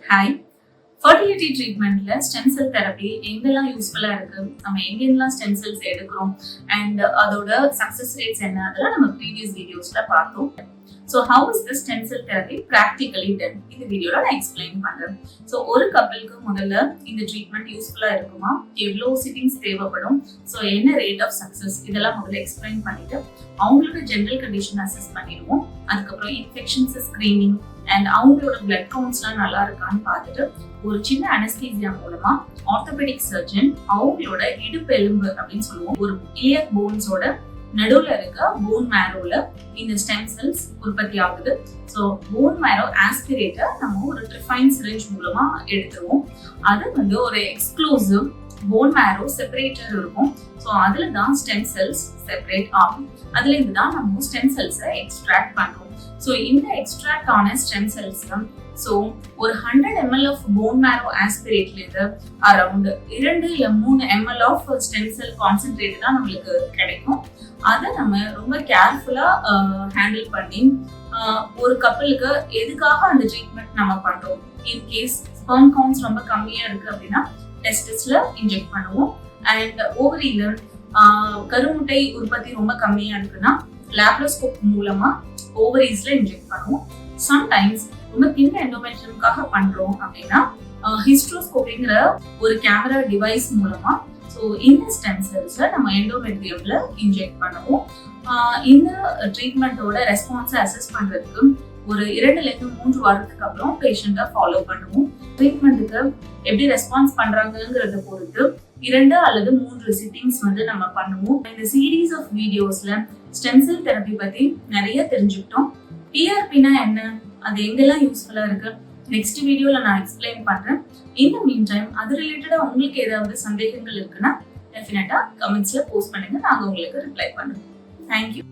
Hi, fertility ட்ரீட்மெண்ட்ல stem cell therapy எங்கெல்லாம் யூஸ்ஃபுல்லா இருக்கு, நம்ம எங்கெல்லாம் ஸ்டெம் செல்ஸ் எடுக்கிறோம் அண்ட் அதோட சக்சஸ் ரேட்ஸ் என்ன, அதெல்லாம் நம்ம ப்ரீவியஸ் வீடியோஸ்ல பார்த்தோம். So how is the stem cell therapy practically done, இந்த வீடியோல நான் எக்ஸ்பிளைன் பண்றேன். ஸோ ஒரு கப்பலுக்கு முதல்ல இந்த ட்ரீட்மெண்ட் யூஸ்ஃபுல்லா இருக்குமா, எவ்வளோ சிட்டிங்ஸ் தேவைப்படும், ஸோ என்ன ரேட் ஆஃப் சக்சஸ், இதெல்லாம் முதல்ல எக்ஸ்பிளைன் பண்ணிட்டு அவங்களோட ஜென்ரல் கண்டிஷன் அசஸ் பண்ணிடுவோம். அதுக்கப்புறம் இன்ஃபெக்ஷன்ஸ் ஸ்கிரீனிங் அண்ட் அவங்களோட பிளட் கவுண்ட்ஸ்லாம் நல்லா இருக்கான்னு பார்த்துட்டு ஒரு சின்ன அனஸ்தீசியா மூலமா ஆர்த்தோபெடிக் சர்ஜன் அவங்களோட இடுப்பு எலும்பு அப்படின்னு சொல்லுவோம், ஒரு இலியக் போன்ஸோட நடுவுல இருக்க போன் மேரோல இந்த ஸ்டெம் செல்ஸ் உற்பத்தி ஆகுது. ஸோ போன் மேரோ ஆஸ்பிரேட்டர் நம்ம ஒரு ட்ரிஃபைன் சிரிஞ்ச் மூலமா எடுத்துருவோம். அது ஒரு எக்ஸ்க்ளூசிவ் போன் மேரோ செப்பரேட்டர் இருக்கும். ஸோ அதுல தான் ஸ்டெம் செல்ஸ் செப்பரேட் ஆகும். அதுல இருந்து தான் நம்ம ஸ்டெம் செல்ஸை எக்ஸ்ட்ராக்ட் பண்றோம். ஸோ இந்த எக்ஸ்ட்ராக்ட் ஆன ஸ்டெம் செல்ஸ் ஸோ ஒரு 100 ml ஆஃப் போன் மேரோ ஆஸ்பிரேட்ல இருந்து அரௌண்ட் 2 இல்ல 3 ml of stem cell concentrate தான் நம்மளுக்கு கிடைக்கும். அதை நம்ம ரொம்ப கேர்ஃபுல்லா ஹேண்டில் பண்ணி ஒரு கப்பலுக்கு எதுக்காக அந்த ட்ரீட்மெண்ட் நம்ம பண்றோம், இன்கேஸ் ஸ்பெர்ம் கவுண்ட்ஸ் ரொம்ப கம்மியா இருக்கு அப்படின்னா டெஸ்டிஸ்ல இன்ஜெக்ட் பண்ணுவோம். அண்ட் ஓவரியில கருமுட்டை உற்பத்தி ரொம்ப கம்மியா இருக்குன்னா லேப்ரோஸ்கோப் மூலமா ஓவரீஸ்ல இன்ஜெக்ட் பண்ணுவோம். சம்டைம்ஸ் ரொம்ப தின்ன எண்டோமெட்ரியம்காக பண்றோம் அப்படின்னா ஹிஸ்ட்ரோஸ்கோபிங்கிற ஒரு கேமரா டிவைஸ் மூலமா ஸோ இந்த ஸ்டெம் செல்ஸை நம்ம எண்டோமெட்ரியம்ல இன்ஜெக்ட் பண்ணுவோம். இந்த ட்ரீட்மெண்ட்டோட ரெஸ்பான்ஸை அசஸ் பண்றதுக்கு ஒரு 2-3 வாரத்துக்கு அப்புறம் பேஷண்ட்டை ஃபாலோ பண்ணுவோம். ட்ரீட்மெண்ட்டுக்கு எப்படி ரெஸ்பான்ஸ் பண்றாங்கிறத பொறுத்து 2 அல்லது 3 சிட்டிங்ஸ் நம்ம பண்ணுவோம். இந்த சீரீஸ் ஆஃப் வீடியோஸ்ல ஸ்டெம் செல் தெரப்பி பத்தி நிறைய தெரிஞ்சுக்கிட்டோம். டிஆர்பினா என்ன, அது எங்கெல்லாம் யூஸ்ஃபுல்லா இருக்கு, நெக்ஸ்ட் வீடியோல நான் எக்ஸ்பிளைன் பண்றேன். இந்த மீன் டைம் அது ரிலேட்டடா உங்களுக்கு ஏதாவது சந்தேகங்கள் இருக்குன்னா டெஃபினட்டா கமெண்ட்ஸ்ல போஸ்ட் பண்ணுங்க, நாங்க உங்களுக்கு ரிப்ளை பண்றோம். தேங்க்யூ.